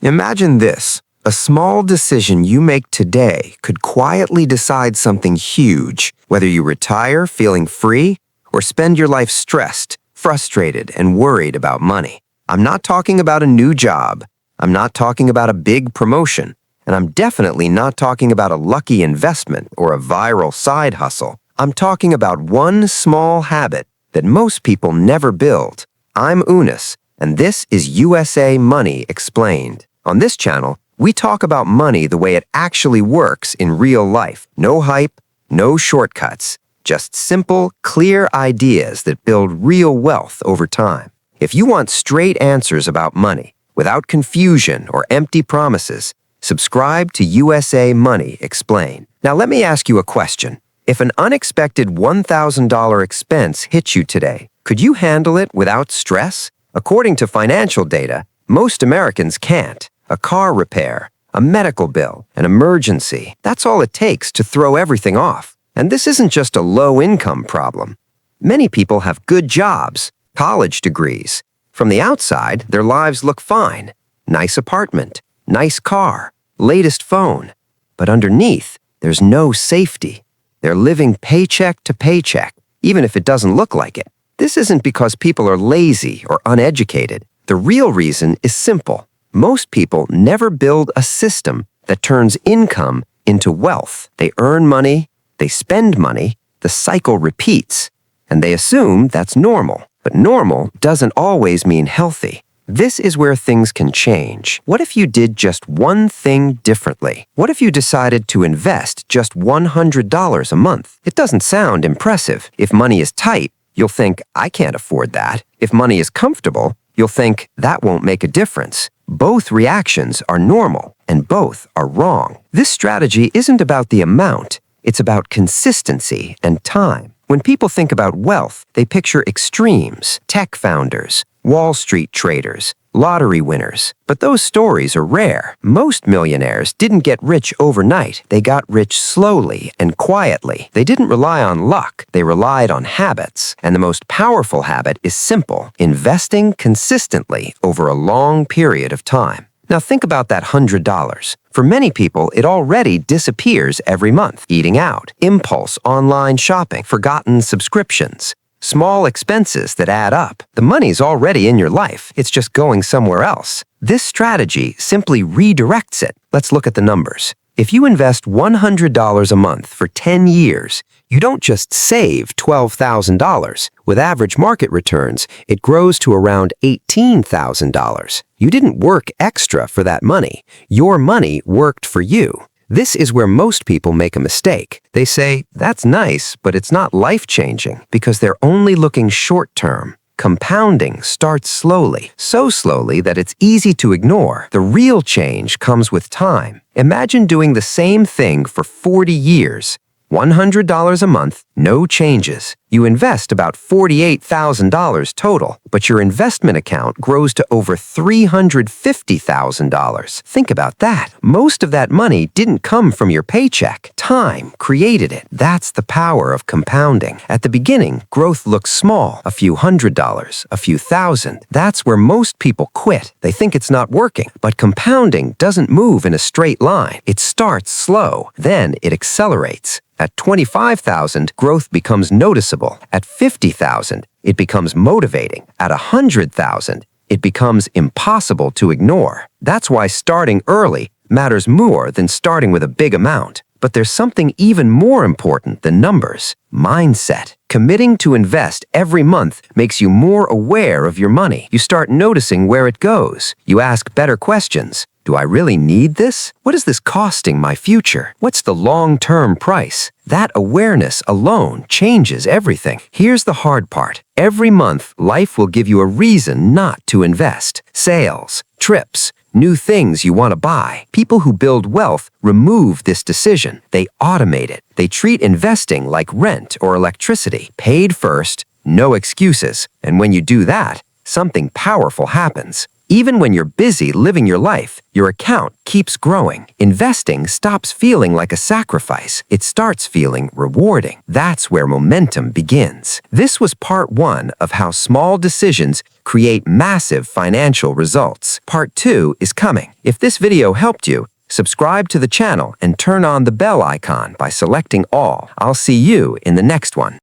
Imagine this. A small decision you make today could quietly decide something huge, whether you retire feeling free or spend your life stressed, frustrated, and worried about money. I'm not talking about a new job. I'm not talking about a big promotion. And I'm definitely not talking about a lucky investment or a viral side hustle. I'm talking about one small habit that most people never build. I'm UNUS, and this is USA Money Explained. On this channel, we talk about money the way it actually works in real life. No hype, no shortcuts, just simple, clear ideas that build real wealth over time. If you want straight answers about money, without confusion or empty promises, subscribe to USA Money Explained. Now let me ask you a question. If an unexpected $1,000 expense hits you today, could you handle it without stress? According to financial data, most Americans can't. A car repair, a medical bill, an emergency, that's all it takes to throw everything off. And this isn't just a low-income problem. Many people have good jobs, college degrees. From the outside, their lives look fine. Nice apartment, nice car, latest phone. But underneath, there's no safety. They're living paycheck to paycheck, even if it doesn't look like it. This isn't because people are lazy or uneducated. The real reason is simple. Most people never build a system that turns income into wealth. They earn money, they spend money, the cycle repeats, and they assume that's normal. But normal doesn't always mean healthy. This is where things can change. What if you did just one thing differently? What if you decided to invest just $100 a month? It doesn't sound impressive. If money is tight, you'll think, I can't afford that. If money is comfortable, you'll think, that won't make a difference. Both reactions are normal, and both are wrong. This strategy isn't about the amount. It's about consistency and time. When people think about wealth, they picture extremes, tech founders, Wall Street traders, lottery winners. But those stories are rare. Most millionaires didn't get rich overnight. They got rich slowly and quietly. They didn't rely on luck. They relied on habits. And the most powerful habit is simple: investing consistently over a long period of time. Now think about that $100. For many people, it already disappears every month. Eating out, impulse online shopping, forgotten subscriptions, small expenses that add up. The money's already in your life. It's just going somewhere else. This strategy simply redirects it. Let's look at the numbers. If you invest $100 a month for 10 years, you don't just save $12,000. With average market returns, it grows to around $18,000. You didn't work extra for that money. Your money worked for you. This is where most people make a mistake. They say, that's nice, but it's not life-changing, because they're only looking short-term. Compounding starts slowly, so slowly that it's easy to ignore. The real change comes with time. Imagine doing the same thing for 40 years. $100 a month, no changes. You invest about $48,000 total, but your investment account grows to over $350,000. Think about that. Most of that money didn't come from your paycheck. Time created it. That's the power of compounding. At the beginning, growth looks small, a few $100s, a few thousand. That's where most people quit. They think it's not working. But compounding doesn't move in a straight line. It starts slow, then it accelerates. At $25,000, growth becomes noticeable. At $50,000, it becomes motivating. At $100,000, it becomes impossible to ignore. That's why starting early matters more than starting with a big amount. But there's something even more important than numbers: mindset. Committing to invest every month makes you more aware of your money. You start noticing where it goes. You ask better questions. Do I really need this? What is this costing my future? What's the long-term price? That awareness alone changes everything. Here's the hard part. Every month, life will give you a reason not to invest. Sales, trips, new things you want to buy. People who build wealth remove this decision. They automate it. They treat investing like rent or electricity. Paid first, no excuses. And when you do that, something powerful happens. Even when you're busy living your life, your account keeps growing. Investing stops feeling like a sacrifice. It starts feeling rewarding. That's where momentum begins. This was part one of how small decisions create massive financial results. Part 2 is coming. If this video helped you, subscribe to the channel and turn on the bell icon by selecting all. I'll see you in the next one.